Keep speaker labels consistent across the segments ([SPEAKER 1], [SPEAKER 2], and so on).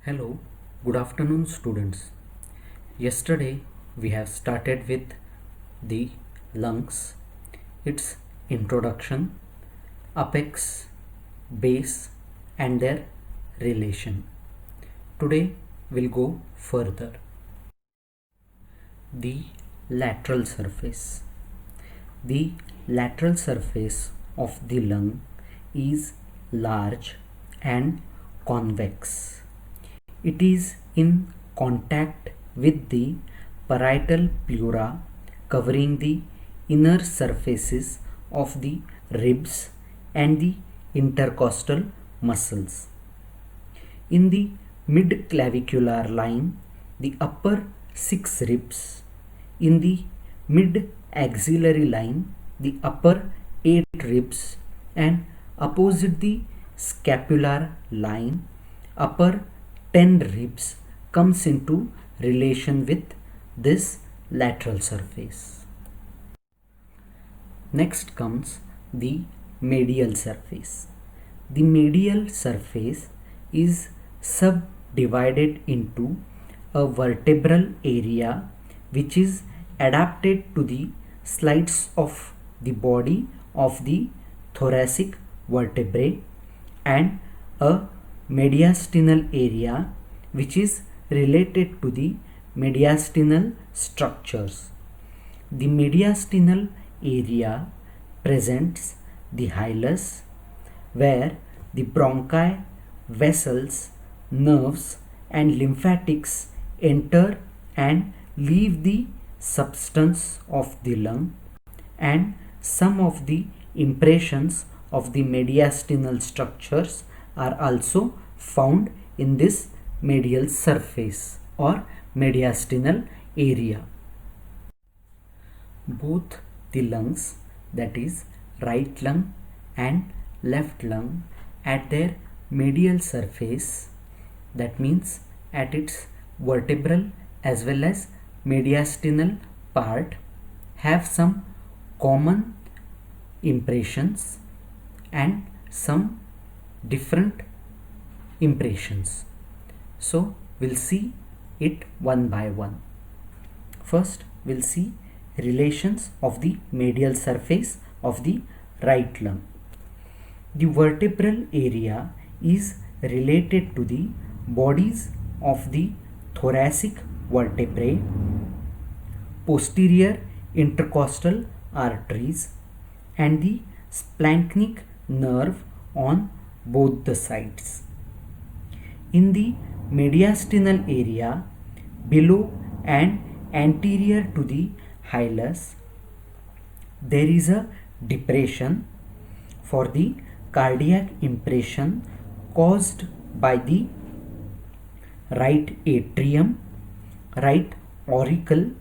[SPEAKER 1] Hello, good afternoon, students. Yesterday we have started with the lungs, its introduction, apex, base, and their relation. Today we'll go further. The lateral surface. The lateral surface of the lung is large and convex. It is in contact with the parietal pleura, covering the inner surfaces of the ribs and the intercostal muscles. In the mid-clavicular line, the upper 6 ribs. In the mid-axillary line, the upper 8 ribs, and opposite the scapular line, upper 10 ribs comes into relation with this lateral surface. Next comes the medial surface. The medial surface is subdivided into a vertebral area which is adapted to the slides of the body of the thoracic vertebrae and a mediastinal area which is related to the mediastinal structures. The mediastinal area presents the hilus, where the bronchi, vessels, nerves and lymphatics enter and leave the substance of the lung, and some of the impressions of the mediastinal structures are also found in this medial surface or mediastinal area. Both the lungs, that is right lung and left lung, at their medial surface, that means at its vertebral as well as mediastinal part, have some common impressions and some different impressions. So we'll see it one by one. First we'll see relations of the medial surface of the right lung. The vertebral area is related to the bodies of the thoracic vertebrae, posterior intercostal arteries, and the splanchnic nerve on both the sides. In the mediastinal area, below and anterior to the hilus, there is a depression for the cardiac impression caused by the right atrium, right auricle,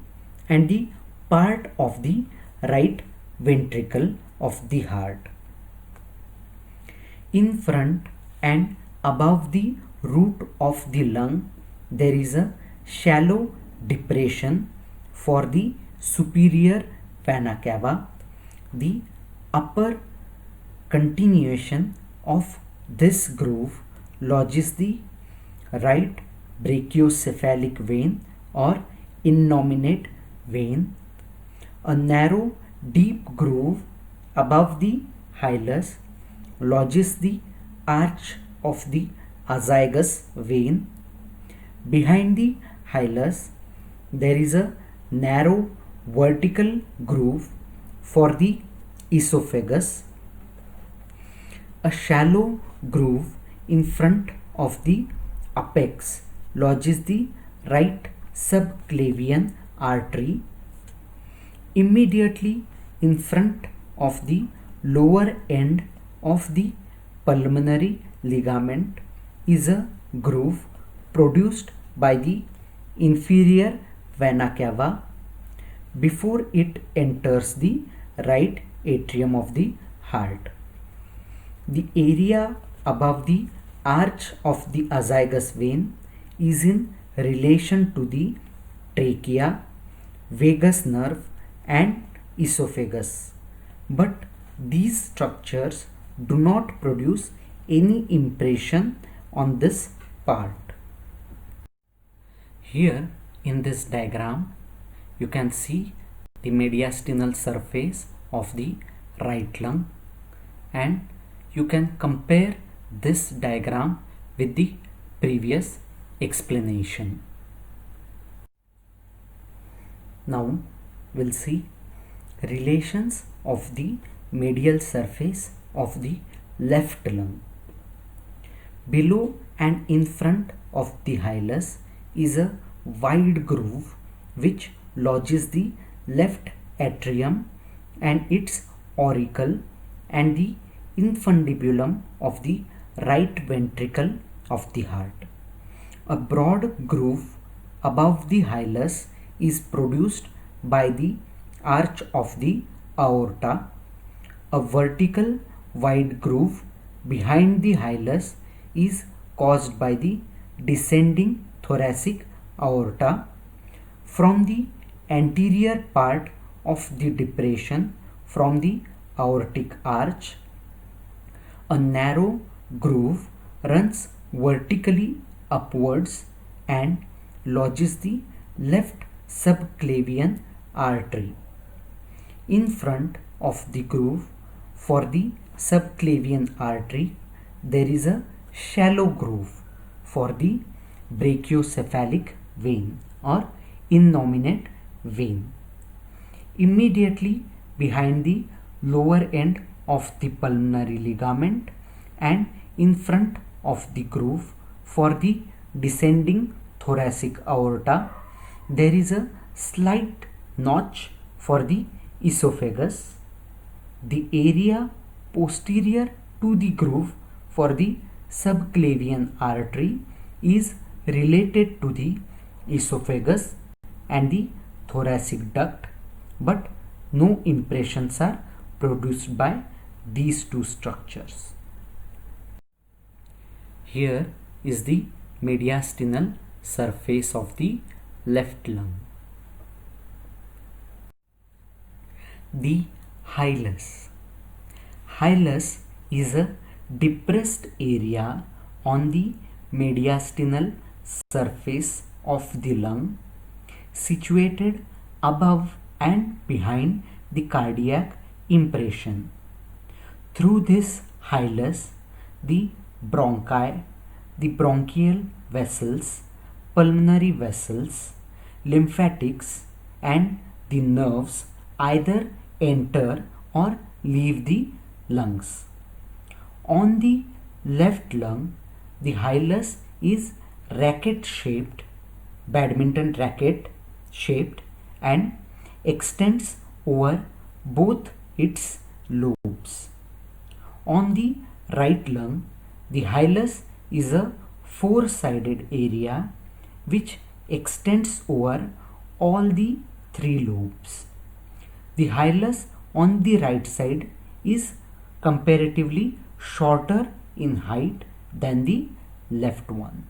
[SPEAKER 1] and the part of the right ventricle of the heart. In front and above the root of the lung, there is a shallow depression for the superior vena cava. The upper continuation of this groove lodges the right brachiocephalic vein or innominate vein. A narrow deep groove above the hilus lodges the arch of the azygous vein. Behind the hilus, there is a narrow vertical groove for the esophagus. A shallow groove in front of the apex lodges the right subclavian artery. Immediately in front of the lower end of the pulmonary ligament is a groove produced by the inferior vena cava before it enters the right atrium of the heart. The area above the arch of the azygous vein is in relation to the trachea, vagus nerve and esophagus, but these structures do not produce any impression on this part. Here in this diagram you can see the mediastinal surface of the right lung, and you can compare this diagram with the previous explanation. Now we'll see relations of the medial surface of the left lung. Below and in front of the hilus is a wide groove which lodges the left atrium and its auricle and the infundibulum of the right ventricle of the heart. A broad groove above the hilus is produced by the arch of the aorta. A vertical wide groove behind the hilus is caused by the descending thoracic aorta. From the anterior part of the depression from the aortic arch, a narrow groove runs vertically upwards and lodges the left subclavian artery. In front of the groove for the subclavian artery, there is a shallow groove for the brachiocephalic vein or innominate vein. Immediately behind the lower end of the pulmonary ligament and in front of the groove for the descending thoracic aorta, there is a slight notch for the esophagus. The area posterior to the groove for the subclavian artery is related to the esophagus and the thoracic duct, but no impressions are produced by these two structures. Here is the mediastinal surface of the left lung. The hilus. Hilus is a depressed area on the mediastinal surface of the lung, situated above and behind the cardiac impression. Through this hilus, the bronchi, the bronchial vessels, pulmonary vessels, lymphatics and the nerves either enter or leave the lungs. On the left lung, the hilus is racket shaped, badminton racket shaped, and extends over both its lobes. On the right lung, the hilus is a four-sided area which extends over all the three lobes. The hilus on the right side is comparatively shorter in height than the left one.